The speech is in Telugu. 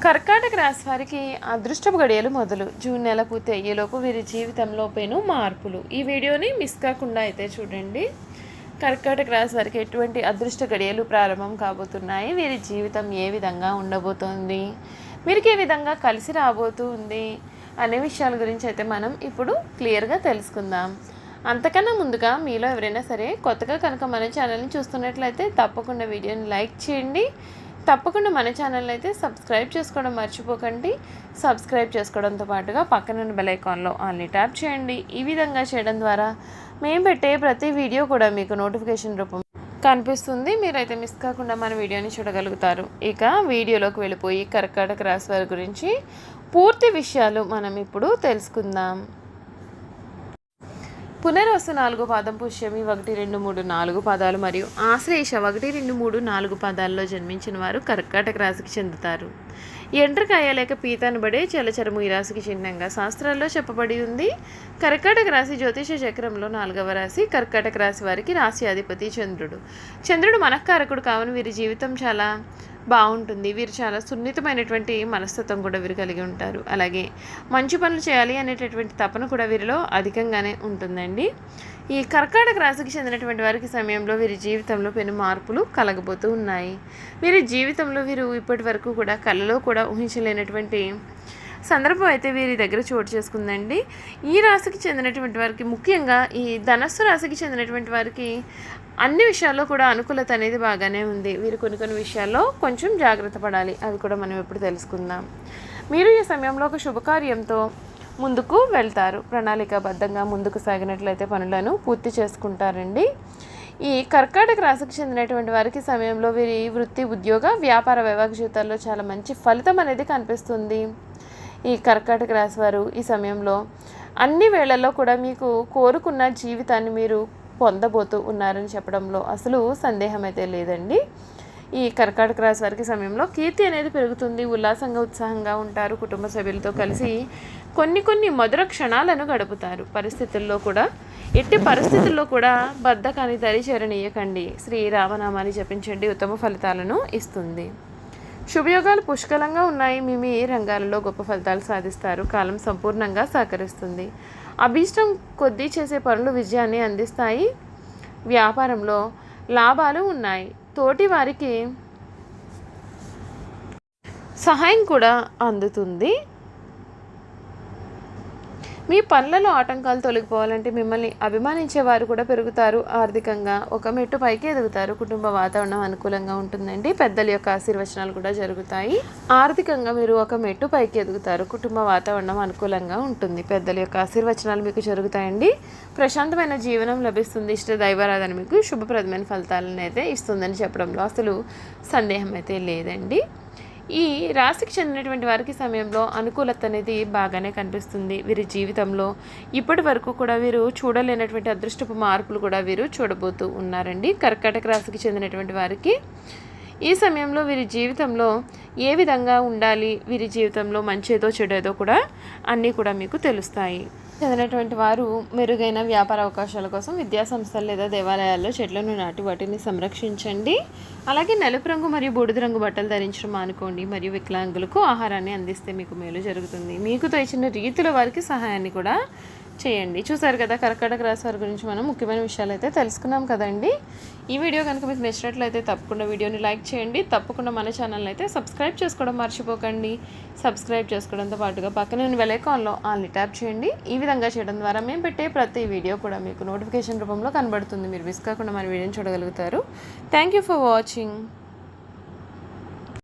కర్కాటక రాశి వారికి అదృష్టపు గడియలు మొదలు. జూన్ నెల పూర్తి అయ్యేలోపు వీరి జీవితంలో పెను మార్పులు. ఈ వీడియోని మిస్ కాకుండా అయితే చూడండి. కర్కాటక రాశి వారికి ఎటువంటి అదృష్ట గడియలు ప్రారంభం కాబోతున్నాయి, వీరి జీవితం ఏ విధంగా ఉండబోతోంది, వీరికి ఏ విధంగా కలిసి రాబోతుంది అనే విషయాల గురించి అయితే మనం ఇప్పుడు క్లియర్గా తెలుసుకుందాం. అంతకన్నా ముందుగా మీలో ఎవరైనా సరే కొత్తగా కనుక మన ఛానల్ని చూస్తున్నట్లయితే తప్పకుండా వీడియోని లైక్ చేయండి. తప్పకుండా మన ఛానల్ అయితే సబ్స్క్రైబ్ చేసుకోవడం మర్చిపోకండి. సబ్స్క్రైబ్ చేసుకోవడంతో పాటుగా పక్కనున్న బెల్ ఐకాన్లో ఆల్ని ట్యాప్ చేయండి. ఈ విధంగా చేయడం ద్వారా మేము పెట్టే ప్రతి వీడియో కూడా మీకు నోటిఫికేషన్ రూపం కనిపిస్తుంది. మీరైతే మిస్ కాకుండా మన వీడియోని చూడగలుగుతారు. ఇక వీడియోలోకి వెళ్ళిపోయి కర్కాటక రాశి వారి గురించి పూర్తి విషయాలు మనం ఇప్పుడు తెలుసుకుందాం. పునర్వసు 4 పాదం, పుష్యమి 1, 2, 3, 4 పాదాలు మరియు ఆశ్లేష 1, 2, 3, 4 పాదాల్లో జన్మించిన వారు కర్కాటక రాశికి చెందుతారు. ఎండ్రకాయ లేక పీతానబడే జలచరము ఈ రాశికి చిహ్నంగా శాస్త్రాల్లో చెప్పబడి ఉంది. కర్కాటక రాశి జ్యోతిష చక్రంలో 4వ రాశి. కర్కాటక రాశి వారికి రాశి అధిపతి చంద్రుడు. చంద్రుడు మనఃకారకుడు కావున వీరి జీవితం చాలా బాగుంటుంది. వీరు చాలా సున్నితమైనటువంటి మనస్తత్వం కూడా వీరు కలిగి ఉంటారు. అలాగే మంచి పనులు చేయాలి అనేటటువంటి తపన కూడా వీరిలో అధికంగానే ఉంటుందండి. ఈ కర్కాటక రాశికి చెందినటువంటి వారికి సమయంలో వీరి జీవితంలో పెను మార్పులు కలగబోతూ ఉన్నాయి. వీరి జీవితంలో వీరు ఇప్పటి వరకు కూడా కళ్ళలో కూడా ఊహించలేనటువంటి సందర్భం అయితే వీరి దగ్గర చోటు చేసుకుందండి. ఈ రాశికి చెందినటువంటి వారికి, ముఖ్యంగా ఈ ధనస్సు రాశికి చెందినటువంటి వారికి అన్ని విషయాల్లో కూడా అనుకూలత అనేది బాగానే ఉంది. వీరు కొన్ని విషయాల్లో కొంచెం జాగ్రత్త పడాలి. అవి కూడా మనం ఇప్పుడు తెలుసుకుందాం. మీరు ఈ సమయంలో ఒక శుభకార్యంతో ముందుకు వెళ్తారు. ప్రణాళికాబద్ధంగా ముందుకు సాగినట్లయితే పనులను పూర్తి చేసుకుంటారండి. ఈ కర్కాటక రాశికి చెందినటువంటి వారికి సమయంలో వీరి వృత్తి, ఉద్యోగ, వ్యాపార, వైవాహిక జీవితాల్లో చాలా మంచి ఫలితం అనేది కనిపిస్తుంది. ఈ కర్కాటక రాశి వారు ఈ సమయంలో అన్ని వేళల్లో కూడా మీకు కోరుకున్న జీవితాన్ని మీరు పొందబోతూ ఉన్నారని చెప్పడంలో అసలు సందేహం అయితే లేదండి. ఈ కర్కాటక రాశి వారికి సమయంలో కీర్తి అనేది పెరుగుతుంది. ఉల్లాసంగా, ఉత్సాహంగా ఉంటారు. కుటుంబ సభ్యులతో కలిసి కొన్ని మధుర క్షణాలను గడుపుతారు. ఎట్టి పరిస్థితుల్లో కూడా బద్ధకాన్ని దరి చేరనీయకండి. శ్రీరామనామాన్ని జపించండి, ఉత్తమ ఫలితాలను ఇస్తుంది. శుభయోగాలు పుష్కలంగా ఉన్నాయి. మీ రంగాలలో గొప్ప ఫలితాలు సాధిస్తారు. కాలం సంపూర్ణంగా సహకరిస్తుంది. అభీష్టం కొద్దీ చేసే పనులు విజయాన్ని అందిస్తాయి. వ్యాపారంలో లాభాలు ఉన్నాయి. తోటి వారికి సహాయం కూడా అందుతుంది. మీ పనులలో ఆటంకాలు తొలగిపోవాలంటే మిమ్మల్ని అభిమానించే వారు కూడా పెరుగుతారు. ఆర్థికంగా ఒక మెట్టు పైకి ఎదుగుతారు. కుటుంబ వాతావరణం అనుకూలంగా ఉంటుందండి. పెద్దల యొక్క ఆశీర్వచనాలు కూడా జరుగుతాయి. ఆర్థికంగా మీరు ఒక మెట్టు పైకి ఎదుగుతారు. కుటుంబ వాతావరణం అనుకూలంగా ఉంటుంది. పెద్దల యొక్క ఆశీర్వచనాలు మీకు జరుగుతాయండి. ప్రశాంతమైన జీవనం లభిస్తుంది. ఇష్ట దైవారాధన మీకు శుభప్రదమైన ఫలితాలను అయితే ఇస్తుందని చెప్పడంలో అసలు సందేహం అయితే లేదండి. ఈ రాశికి చెందినటువంటి వారికి సమయంలో అనుకూలత అనేది బాగానే కనిపిస్తుంది. వీరి జీవితంలో ఇప్పటి వరకు కూడా వీరు చూడలేనటువంటి అదృష్టపు మార్పులు కూడా వీరు చూడబోతూ ఉన్నారండి. కర్కాటక రాశికి చెందినటువంటి వారికి ఈ సమయంలో వీరి జీవితంలో ఏ విధంగా ఉండాలి, వీరి జీవితంలో మంచేదో చెడేదో కూడా అన్నీ కూడా మీకు తెలుస్తాయి. చదివినటువంటి వారు మెరుగైన వ్యాపార అవకాశాల కోసం విద్యా సంస్థలు లేదా దేవాలయాల్లో చెట్లను నాటి వాటిని సంరక్షించండి. అలాగే నలుపు రంగు మరియు బూడిద రంగు బట్టలు ధరించడం మానుకోండి. మరియు వికలాంగులకు ఆహారాన్ని అందిస్తే మీకు మేలు జరుగుతుంది. మీకు తోచిన రీతిలో వారికి సహాయాన్ని కూడా చేయండి. చూసారు కదా, కర్కాటక రాశి వారి గురించి మనం ముఖ్యమైన విషయాలు అయితే తెలుసుకున్నాం కదండి. ఈ వీడియో కనుక మీకు నచ్చినట్లయితే తప్పకుండా వీడియోని లైక్ చేయండి. తప్పకుండా మన ఛానల్ అయితే సబ్స్క్రైబ్ చేసుకోవడం మర్చిపోకండి. సబ్స్క్రైబ్ చేసుకోవడంతో పాటుగా పక్కన ఉన్న బెల్ ఐకాన్లో ఆల్ని ట్యాప్ చేయండి. ఈ విధంగా చేయడం ద్వారా మేము పెట్టే ప్రతి వీడియో కూడా మీకు నోటిఫికేషన్ రూపంలో కనబడుతుంది. మీరు మిస్ కాకుండా మన వీడియోని చూడగలుగుతారు. Thank you for watching.